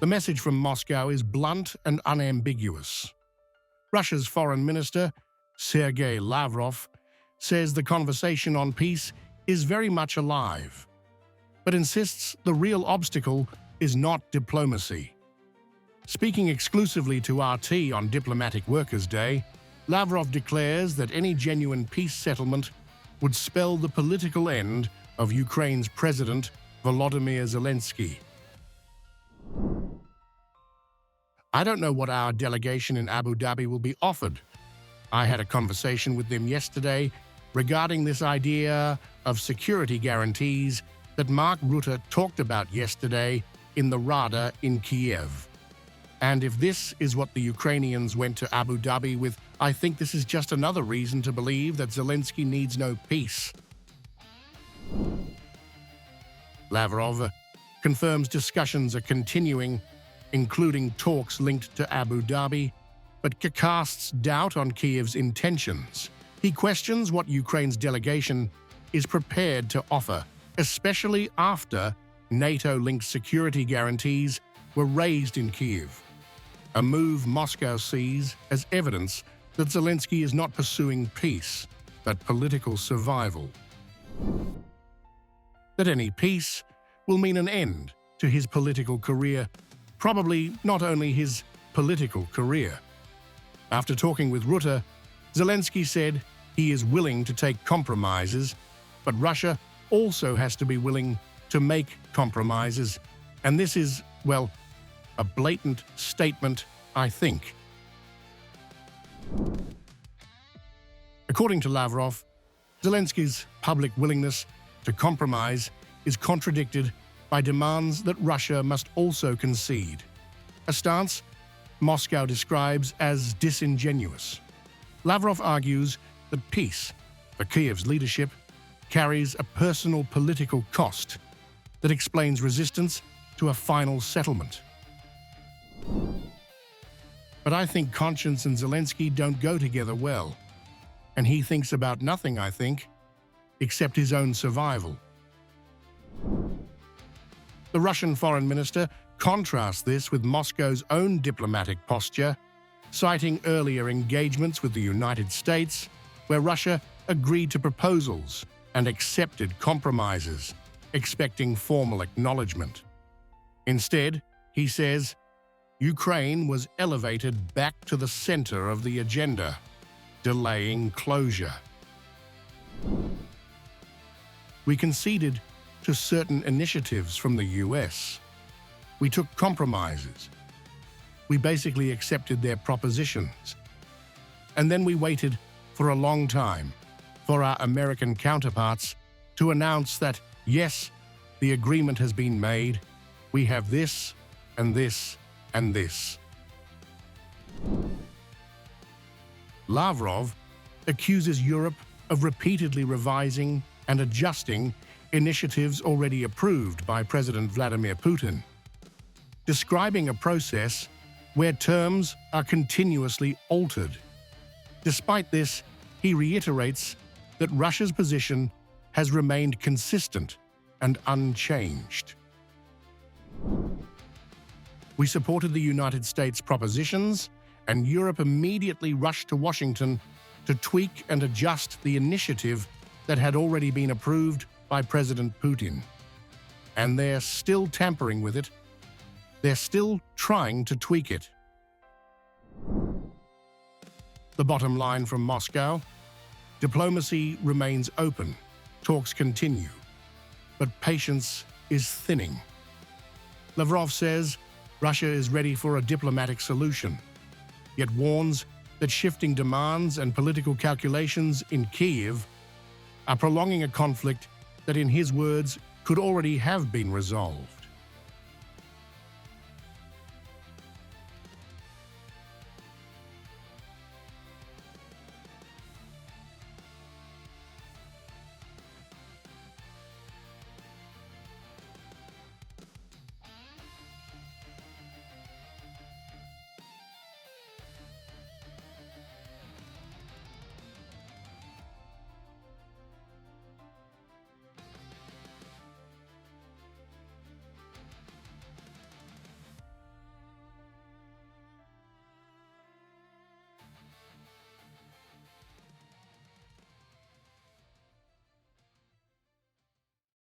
The message from Moscow is blunt and unambiguous. Russia's Foreign Minister Sergey Lavrov says the conversation on peace is very much alive, but insists the real obstacle is not diplomacy. Speaking exclusively to RT on Diplomatic Workers' Day, Lavrov declares that any genuine peace settlement would spell the political end of Ukraine's President Volodymyr Zelensky. I don't know what our delegation in Abu Dhabi will be offered. I had a conversation with them yesterday regarding this idea of security guarantees that Mark Rutte talked about yesterday in the Rada in Kyiv. And if this is what the Ukrainians went to Abu Dhabi with, I think this is just another reason to believe that Zelensky needs no peace. Lavrov confirms discussions are continuing, including talks linked to Abu Dhabi, but casts doubt on Kyiv's intentions. He questions what Ukraine's delegation is prepared to offer, especially after NATO-linked security guarantees were raised in Kyiv, a move Moscow sees as evidence that Zelensky is not pursuing peace, but political survival. That any peace will mean an end to his political career, probably not only his political career. After talking with Rutte, Zelensky said he is willing to take compromises, but Russia also has to be willing to make compromises. And this is, well, a blatant statement, I think. According to Lavrov, Zelensky's public willingness to compromise is contradicted by demands that Russia must also concede, a stance Moscow describes as disingenuous. Lavrov argues that peace, for Kyiv's leadership, carries a personal political cost that explains resistance to a final settlement. But I think conscience and Zelensky don't go together well, and he thinks about nothing, I think, except his own survival. The Russian foreign minister contrasts this with Moscow's own diplomatic posture, citing earlier engagements with the United States, where Russia agreed to proposals and accepted compromises, expecting formal acknowledgement. Instead, he says, Ukraine was elevated back to the center of the agenda, delaying closure. We conceded to certain initiatives from the US. We took compromises. We basically accepted their propositions. And then we waited for a long time for our American counterparts to announce that, yes, the agreement has been made. We have this and this and this. Lavrov accuses Europe of repeatedly revising and adjusting initiatives already approved by President Vladimir Putin, describing a process where terms are continuously altered. Despite this, he reiterates that Russia's position has remained consistent and unchanged. We supported the United States propositions, and Europe immediately rushed to Washington to tweak and adjust the initiative that had already been approved by President Putin. And they're still tampering with it. They're still trying to tweak it. The bottom line from Moscow: diplomacy remains open, talks continue, but patience is thinning. Lavrov says Russia is ready for a diplomatic solution, yet warns that shifting demands and political calculations in Kyiv are prolonging a conflict that, in his words, could already have been resolved.